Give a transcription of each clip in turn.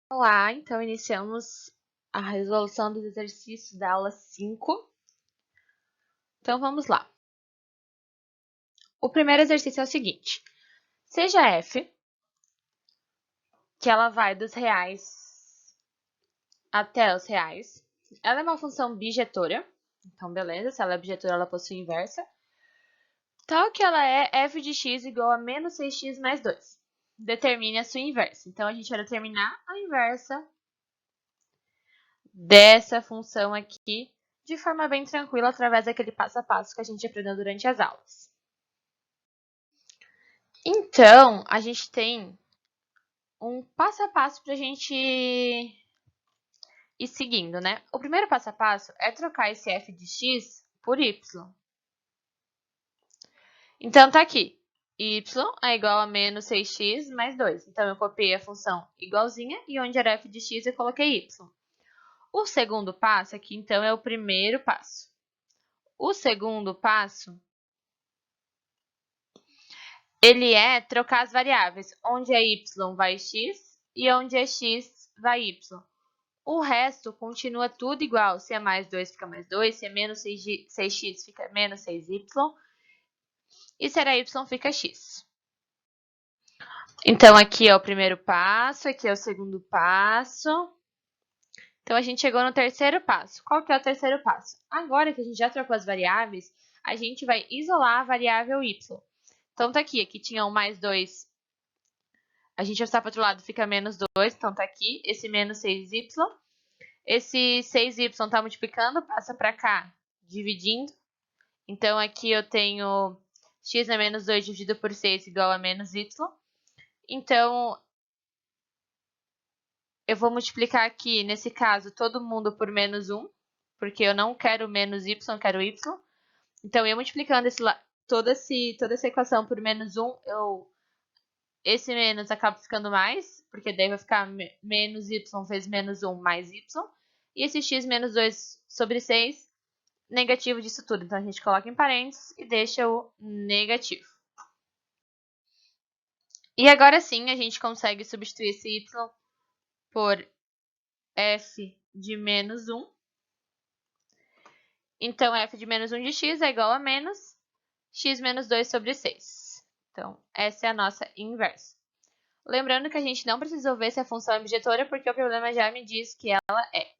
Olá, então iniciamos a resolução dos exercícios da aula 5. Então vamos lá. O primeiro exercício é o seguinte: seja f, que ela vai dos reais até os reais, ela é uma função bijetora, então beleza, se ela é bijetora ela possui inversa, tal que ela é f de x igual a menos 6x mais 2. Determine a sua inversa. Então a gente vai determinar a inversa dessa função aqui de forma bem tranquila, através daquele passo a passo que a gente aprendeu durante as aulas. Então, a gente tem um passo a passo para a gente ir seguindo, né? O primeiro passo a passo é trocar esse f de x por y. Então, tá aqui. Y é igual a menos 6x mais 2. Então, eu copiei a função igualzinha e onde era f de x eu coloquei y. O segundo passo aqui, então, é o primeiro passo. O segundo passo, ele é trocar as variáveis. Onde é y vai x e onde é x vai y. O resto continua tudo igual. Se é mais 2, fica mais 2. Se é menos 6x, fica menos 6y. E se era y, fica x. Então, aqui é o primeiro passo, aqui é o segundo passo. Então, a gente chegou no terceiro passo. Qual que é o terceiro passo? Agora que a gente já trocou as variáveis, a gente vai isolar a variável y. Então, tá aqui. Aqui tinha um mais 2. A gente vai passar para o outro lado, fica menos 2. Então, tá aqui. Esse menos 6y. Esse 6y está multiplicando, passa para cá, dividindo. Então, aqui eu tenho x é menos 2 dividido por 6 igual a menos y. Então, eu vou multiplicar aqui, nesse caso, todo mundo por menos 1, porque eu não quero menos y, eu quero y. Então, eu multiplicando toda essa equação por menos 1, esse menos acaba ficando mais, porque daí vai ficar menos y vezes menos 1 mais y. E esse x menos 2 sobre 6, negativo disso tudo. Então, a gente coloca em parênteses e deixa o negativo. E agora sim, a gente consegue substituir esse y por f de menos 1. Então, f de menos 1 de x é igual a menos x menos 2 sobre 6. Então, essa é a nossa inversa. Lembrando que a gente não precisou ver se a função é bijetora, porque o problema já me diz que ela é.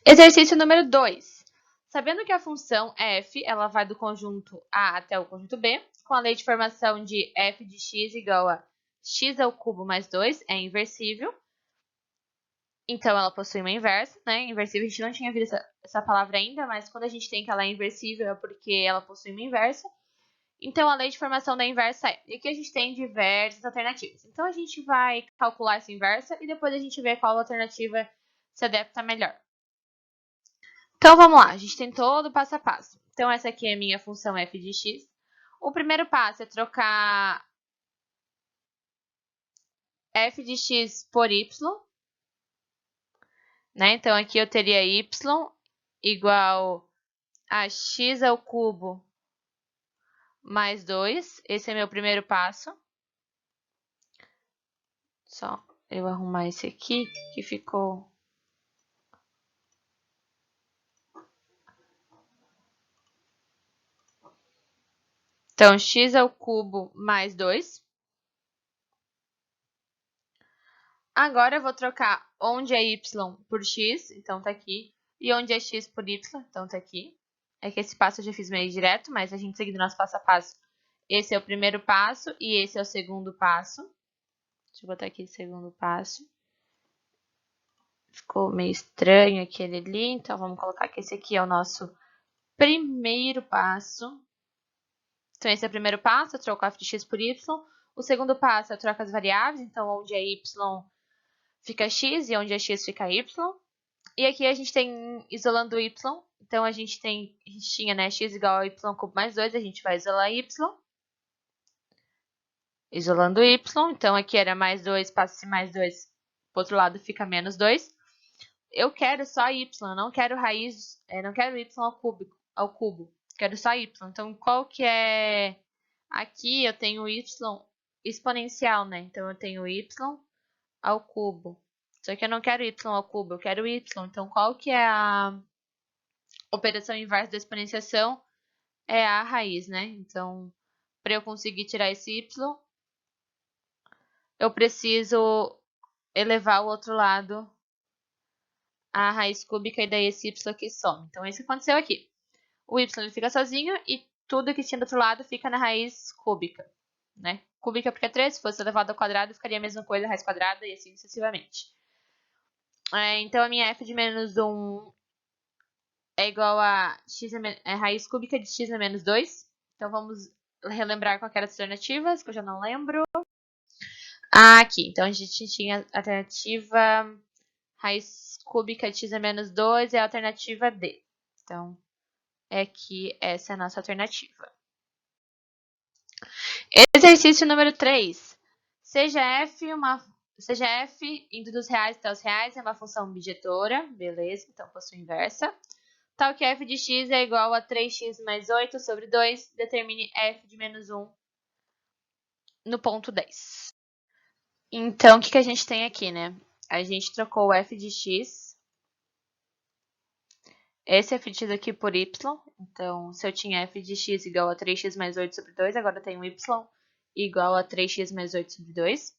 Exercício número 2. Sabendo que a função f ela vai do conjunto A até o conjunto B, com a lei de formação de f de x igual a x ao cubo mais 2, é inversível. Então, ela possui uma inversa, né? Inversível, a gente não tinha visto essa palavra ainda, mas quando a gente tem que ela é inversível é porque ela possui uma inversa. Então, a lei de formação da inversa é... E aqui a gente tem diversas alternativas. Então, a gente vai calcular essa inversa e depois a gente vê qual alternativa se adapta melhor. Então, vamos lá. A gente tem todo o passo a passo. Então, essa aqui é a minha função f de x. O primeiro passo é trocar f de x por y. Né? Então, aqui eu teria y igual a x ao cubo mais 2. Esse é meu primeiro passo. Só eu arrumar esse aqui, que ficou... Então, x ao cubo mais 2. Agora eu vou trocar onde é y por x, então tá aqui. E onde é x por y, então tá aqui. É que esse passo eu já fiz meio direto, mas a gente seguindo nosso passo a passo. Esse é o primeiro passo e esse é o segundo passo. Deixa eu botar aqui o segundo passo. Ficou meio estranho aquele ali, então vamos colocar que esse aqui é o nosso primeiro passo. Então, esse é o primeiro passo, eu troco f de x por y. O segundo passo, eu troco as variáveis, então onde é y fica x e onde é x fica y. E aqui a gente tem isolando y, então a gente tinha, né, x igual a y cubo mais 2, a gente vai isolar y. Isolando y, então aqui era mais 2, passa esse mais 2 para o outro lado, fica menos 2. Eu quero só y, não quero raiz, não quero y ao cubo, quero só y. Então, qual que é... Aqui eu tenho y exponencial, né? Então, eu tenho y ao cubo. Só que eu não quero y ao cubo, eu quero y. Então, qual que é a operação inversa da exponenciação? É a raiz, né? Então, para eu conseguir tirar esse y, eu preciso elevar o outro lado a raiz cúbica e daí esse y aqui some. Então, isso aconteceu aqui. O y ele fica sozinho e tudo que tinha do outro lado fica na raiz cúbica, né? Cúbica porque é 3, se fosse elevado ao quadrado, ficaria a mesma coisa, raiz quadrada e assim sucessivamente. Então, a minha f de menos 1 é igual a x raiz cúbica de x a menos 2. Então, vamos relembrar qual eram as alternativas, que eu já não lembro. Aqui, então a gente tinha a alternativa raiz cúbica de x a menos 2 e a alternativa D. Então, é que essa é a nossa alternativa. Exercício número 3. Seja f indo dos reais até os reais é uma função bijetora, beleza, então possui inversa. Tal que f de x é igual a 3x mais 8 sobre 2, determine f de menos 1 no ponto 10. Então, o que a gente tem aqui, né? A gente trocou o f de x, esse f de x aqui por y. Então, se eu tinha f de x igual a 3x mais 8 sobre 2, agora eu tenho y igual a 3x mais 8 sobre 2.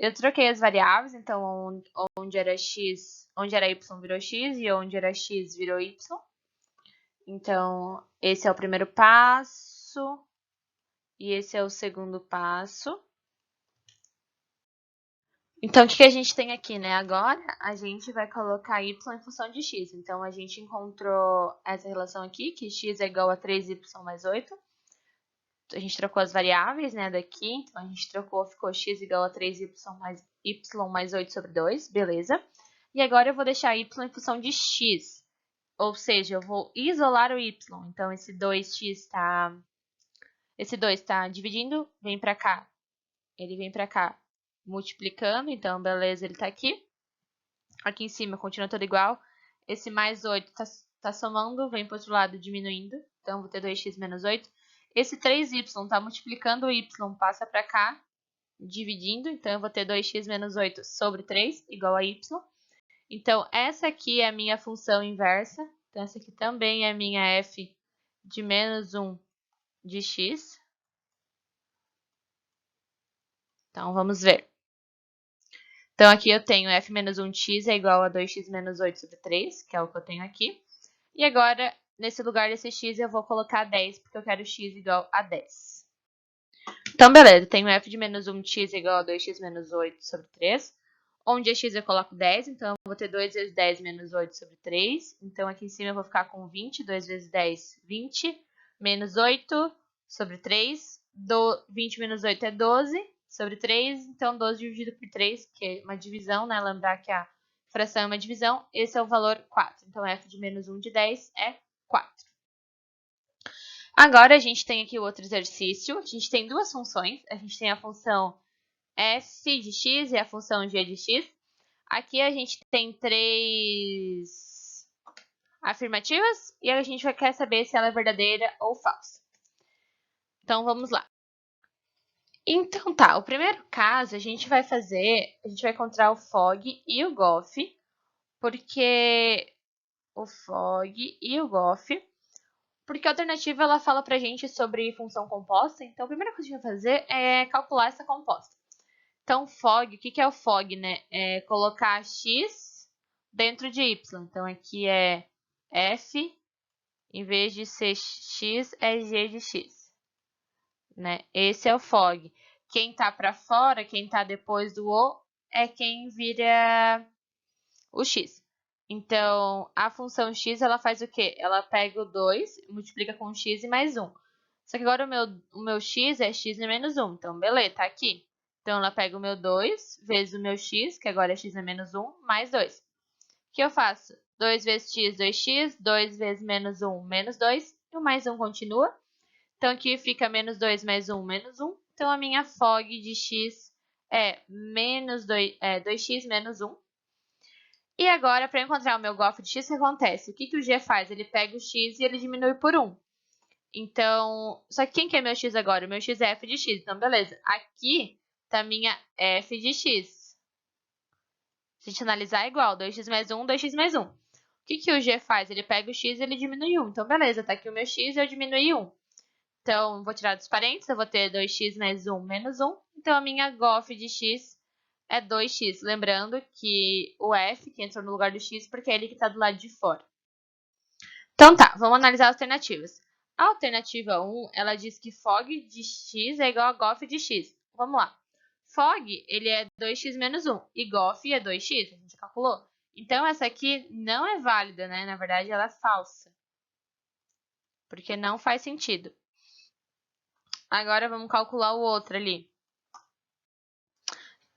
Eu troquei as variáveis, então onde era y virou x e onde era x virou y. Então, esse é o primeiro passo e esse é o segundo passo. Então, o que a gente tem aqui, né? Agora, a gente vai colocar y em função de x. Então, a gente encontrou essa relação aqui, que x é igual a 3y mais 8. A gente trocou as variáveis, né, daqui. Então, a gente trocou, ficou x igual a 3y mais 8 sobre 2, beleza. E agora eu vou deixar y em função de x. Ou seja, eu vou isolar o y. Então, esse 2x esse 2 está dividindo, vem para cá. Ele vem para cá multiplicando, então, beleza, ele está aqui. Aqui em cima continua tudo igual. Esse mais 8 está somando, vem para o outro lado diminuindo. Então, vou ter 2x menos 8. Esse 3y está multiplicando, o y passa para cá, dividindo. Então, eu vou ter 2x menos 8 sobre 3, igual a y. Então, essa aqui é a minha função inversa. Então, essa aqui também é a minha f de menos 1 de x. Então, vamos ver. Então, aqui eu tenho f menos 1 de x é igual a 2x menos 8 sobre 3, que é o que eu tenho aqui. E agora, nesse lugar desse x, eu vou colocar 10, porque eu quero x igual a 10. Então, beleza, eu tenho f de menos 1 de x igual a 2x menos 8 sobre 3. Onde é x eu coloco 10, então eu vou ter 2 vezes 10 menos 8 sobre 3. Então, aqui em cima eu vou ficar com 20, 2 vezes 10, 20, menos 8 sobre 3. 20 menos 8 é 12 sobre 3, então 12 dividido por 3, que é uma divisão, né? Lembrar que a fração é uma divisão, esse é o valor 4. Então, f de menos 1 de 10 é 4. Agora, a gente tem aqui o outro exercício. A gente tem duas funções. A gente tem a função f de x e a função g de x. Aqui a gente tem 3 afirmativas e a gente quer saber se ela é verdadeira ou falsa. Então, vamos lá. Então, tá, o primeiro caso a gente vai encontrar o FOG e o GOF, porque a alternativa ela fala pra gente sobre função composta, então a primeira coisa que a gente vai fazer é calcular essa composta. Então, FOG, o que é o FOG, né? É colocar x dentro de y. Então, aqui é f, em vez de ser x, é g de x. Né? Esse é o FOG. Quem tá para fora, quem tá depois do o, é quem vira o x. Então, a função x, ela faz o quê? Ela pega o 2, multiplica com x e mais 1. Só que agora o meu x é x menos 1. Então, beleza, tá aqui. Então, ela pega o meu 2 vezes o meu x, que agora é x menos 1, mais 2. O que eu faço? 2 vezes x, 2x. 2 vezes menos 1, menos 2. E o mais 1 continua. Então, aqui fica menos 2 mais 1, menos 1. Então, a minha FOG de x é 2x menos 1. E agora, para encontrar o meu GOF de x, o que acontece? O que o g faz? Ele pega o x e ele diminui por 1. Então, só que quem que é meu x agora? O meu x é f de x. Então, beleza. Aqui tá minha f de x. a gente analisar, é igual 2x mais 1, 2x mais 1. O que o g faz? Ele pega o x e ele diminui 1. Então, beleza, tá aqui o meu x e eu diminui 1. Então, vou tirar dos parênteses, eu vou ter 2x mais 1 menos 1. Então, a minha GOF de x é 2x. Lembrando que o f, que entrou no lugar do x, porque é ele que está do lado de fora. Então tá, vamos analisar as alternativas. A alternativa 1, ela diz que fog de x é igual a GOF de x. Vamos lá. Fog, ele é 2x menos 1 e GOF é 2x, a gente calculou. Então, essa aqui não é válida, né? Na verdade, ela é falsa. Porque não faz sentido. Agora, vamos calcular o outro ali.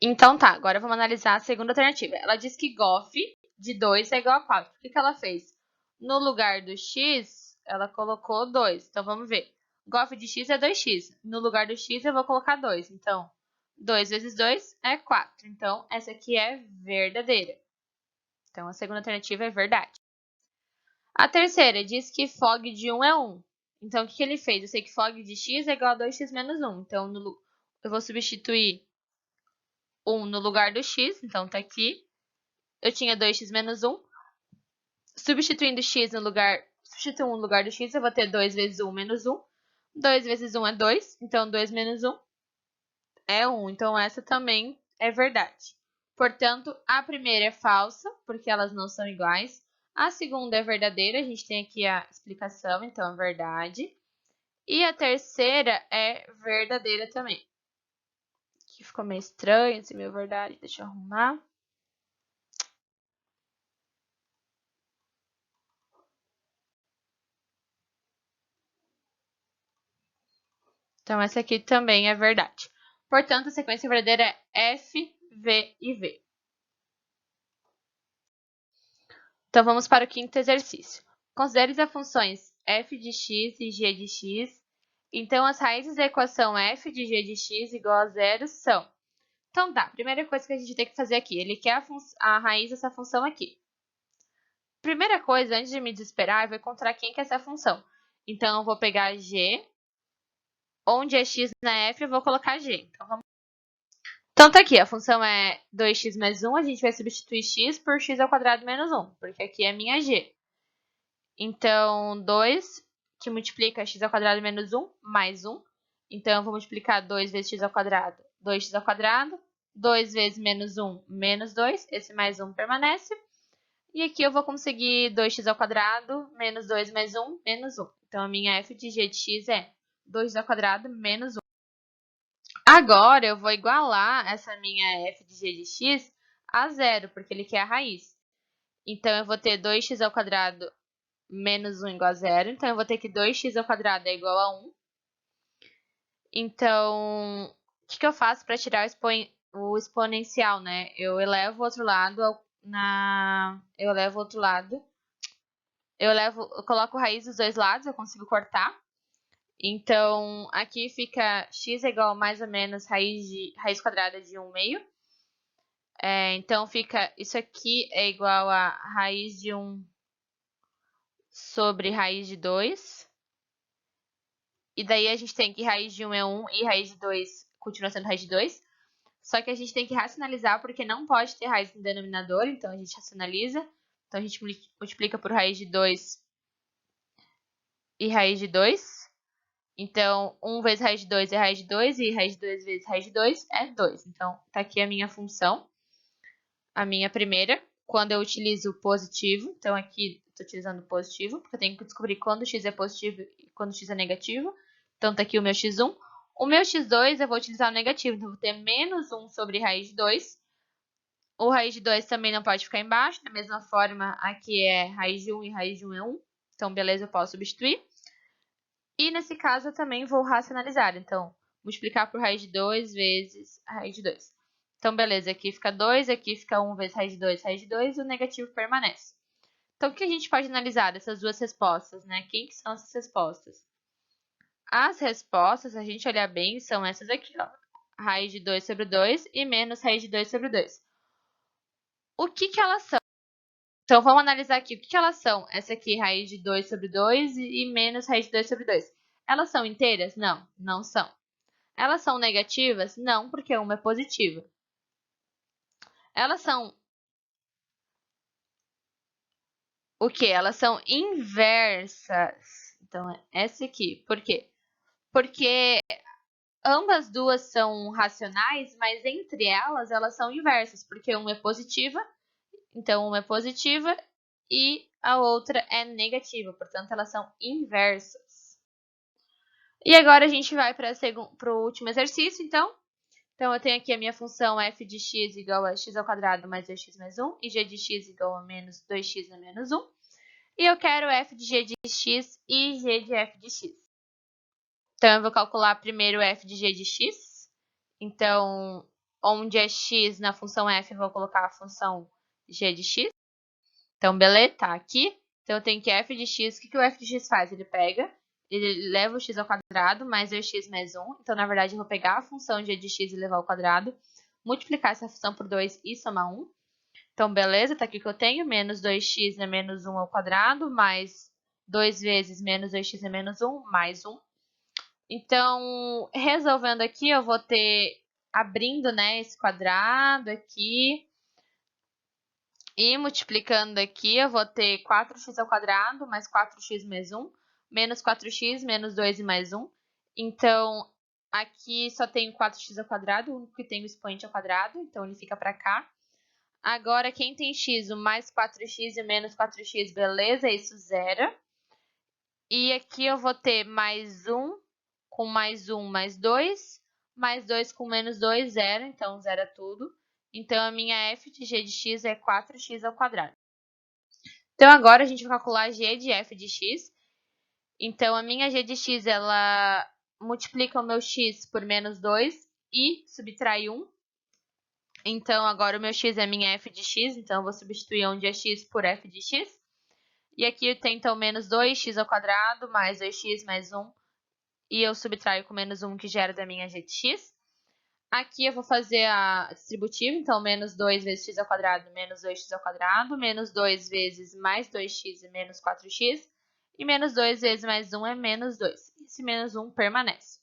Então tá, agora vamos analisar a segunda alternativa. Ela diz que GOF de 2 é igual a 4. O que ela fez? No lugar do x, ela colocou 2. Então, vamos ver. GOF de x é 2x. No lugar do x, eu vou colocar 2. Então, 2 vezes 2 é 4. Então, essa aqui é verdadeira. Então, a segunda alternativa é verdade. A terceira diz que fog de 1 é 1. Então, o que ele fez? Eu sei que fog de x é igual a 2x menos 1. Então, eu vou substituir 1 no lugar do x. Então, tá aqui. Eu tinha 2x menos 1. Substituindo x no lugar... Substituindo 1 no lugar do x, eu vou ter 2 vezes 1 menos 1. 2 vezes 1 é 2. Então, 2 menos 1 é 1. Então, essa também é verdade. Portanto, a primeira é falsa, porque elas não são iguais. A segunda é verdadeira, a gente tem aqui a explicação, então é verdade. E a terceira é verdadeira também. Aqui ficou meio estranho esse meu verdade, deixa eu arrumar. Então, essa aqui também é verdade. Portanto, a sequência verdadeira é F, V e V. Então, vamos para o quinto exercício. Considere as funções f de x e g de x. Então, as raízes da equação f de g de x igual a 0 são... Então, tá, primeira coisa que a gente tem que fazer aqui. Ele quer a raiz dessa função aqui. Primeira coisa, antes de me desesperar, eu vou encontrar quem que é essa função. Então, eu vou pegar g, onde é x na f, eu vou colocar g. Então, tá aqui, a função é 2x mais 1, a gente vai substituir x por x ao quadrado menos 1, porque aqui é minha g. Então, 2, que multiplica x ao quadrado menos 1, mais 1. Então, eu vou multiplicar 2 vezes x ao quadrado, 2x ao quadrado. 2 vezes menos 1, menos 2. Esse mais 1 permanece. E aqui eu vou conseguir 2x ao quadrado, menos 2 mais 1, menos 1. Então, a minha f de g de x é 2x ao quadrado menos 1. Agora, eu vou igualar essa minha f de g de x a 0, porque ele quer a raiz. Então, eu vou ter 2x ao quadrado menos 1 igual a 0. Então, eu vou ter que 2x ao quadrado é igual a 1. Então, o que eu faço para tirar o exponencial, né? Eu elevo o outro lado eu coloco raiz dos dois lados, eu consigo cortar. Então, aqui fica x é igual a mais ou menos raiz quadrada de 1 meio. Então, fica isso aqui é igual a raiz de 1 sobre raiz de 2. E daí a gente tem que raiz de 1 é 1 e raiz de 2 continua sendo raiz de 2. Só que a gente tem que racionalizar porque não pode ter raiz no denominador, então a gente racionaliza. Então a gente multiplica por raiz de 2 e raiz de 2. Então, 1 vezes raiz de 2 é raiz de 2 e raiz de 2 vezes raiz de 2 é 2. Então, tá aqui a minha função, a minha primeira, quando eu utilizo o positivo. Então, aqui estou utilizando o positivo, porque eu tenho que descobrir quando x é positivo e quando x é negativo. Então, tá aqui o meu x1. O meu x2 eu vou utilizar o negativo, então eu vou ter menos 1 sobre raiz de 2. O raiz de 2 também não pode ficar embaixo, da mesma forma aqui é raiz de 1 e raiz de 1 é 1. Então, beleza, eu posso substituir. E nesse caso eu também vou racionalizar, então, multiplicar por raiz de 2 vezes a raiz de 2. Então, beleza, aqui fica 2, aqui fica 1 vezes raiz de 2, e o negativo permanece. Então, o que a gente pode analisar dessas duas respostas, né? Quem que são essas respostas? As respostas, se a gente olhar bem, são essas aqui, ó. Raiz de 2 sobre 2 e menos raiz de 2 sobre 2. O que elas são? Então, vamos analisar aqui o que elas são. Essa aqui, raiz de 2 sobre 2 e menos raiz de 2 sobre 2. Elas são inteiras? Não, não são. Elas são negativas? Não, porque uma é positiva. Elas são o quê? Elas são inversas. Então, é essa aqui. Por quê? Porque ambas duas são racionais, mas entre elas são inversas, porque uma é positiva, então uma é positiva e a outra é negativa, portanto elas são inversas. E agora a gente vai para o último exercício, então. Então eu tenho aqui a minha função f de x igual a x ao quadrado mais 2x mais 1 e g de x igual a menos 2x a menos 1. E eu quero f de g de x e g de f de x. Então, eu vou calcular primeiro f de g de x. Então, onde é x na função f, eu vou colocar a função g de x. Então, beleza, tá aqui. Então, eu tenho que f de x, o que o f de x faz? Ele pega, ele leva o x ao quadrado mais 2x mais 1. Então, na verdade, eu vou pegar a função g de x e levar ao quadrado, multiplicar essa função por 2 e somar 1. Então, beleza, tá aqui que eu tenho, menos 2x é menos 1 ao quadrado, mais 2 vezes menos 2x é menos 1, mais 1. Então, resolvendo aqui, eu vou ter, abrindo, né, esse quadrado aqui, e multiplicando aqui, eu vou ter 4x ao quadrado, mais 4x mais 1, menos 4x, menos 2 e mais 1. Então, aqui só tenho 4x ao quadrado, o único que tem o expoente ao quadrado, então ele fica para cá. Agora, quem tem x, o mais 4x e o menos 4x, beleza, isso zera. E aqui eu vou ter mais 1 com mais 1, mais 2, mais 2 com menos 2, zero, então zera tudo. Então, a minha f de g de x é 4x ao quadrado. Então, agora a gente vai calcular g de f de x. Então, a minha g de x, ela multiplica o meu x por menos 2 e subtrai 1. Então, agora o meu x é minha f de x, então eu vou substituir onde é x por f de x. E aqui eu tenho, então, menos 2x ao quadrado, mais 2x mais 1. E eu subtraio com menos 1, que gera da minha g de x. Aqui eu vou fazer a distributiva, então, menos 2 vezes x ao quadrado, menos 2x ao quadrado, menos 2 vezes mais 2x é menos 4x, e menos 2 vezes mais 1 é menos 2. Esse menos 1 permanece.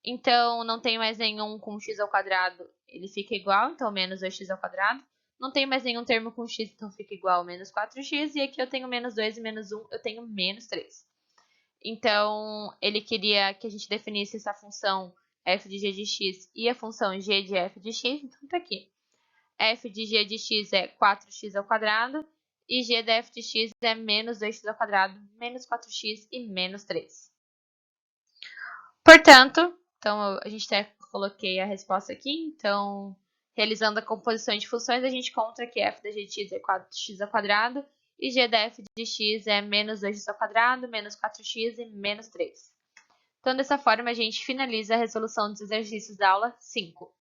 Então, não tem mais nenhum com x ao quadrado, ele fica igual, então, menos 2x ao quadrado. Não tem mais nenhum termo com x, então fica igual, menos 4x. E aqui eu tenho menos 2 e menos 1, eu tenho menos 3. Então, ele queria que a gente definisse essa função f de g de x e a função g de f de x. Então, tá aqui. F de g de x é 4x ao quadrado e g da f de x é menos 2x ao quadrado, menos 4x e menos 3. Portanto, então a gente até coloquei a resposta aqui. Então, realizando a composição de funções, a gente encontra que f da g de x é 4x ao quadrado e g da f de x é menos 2x ao quadrado, menos 4x e menos 3. Então, dessa forma, a gente finaliza a resolução dos exercícios da aula 5.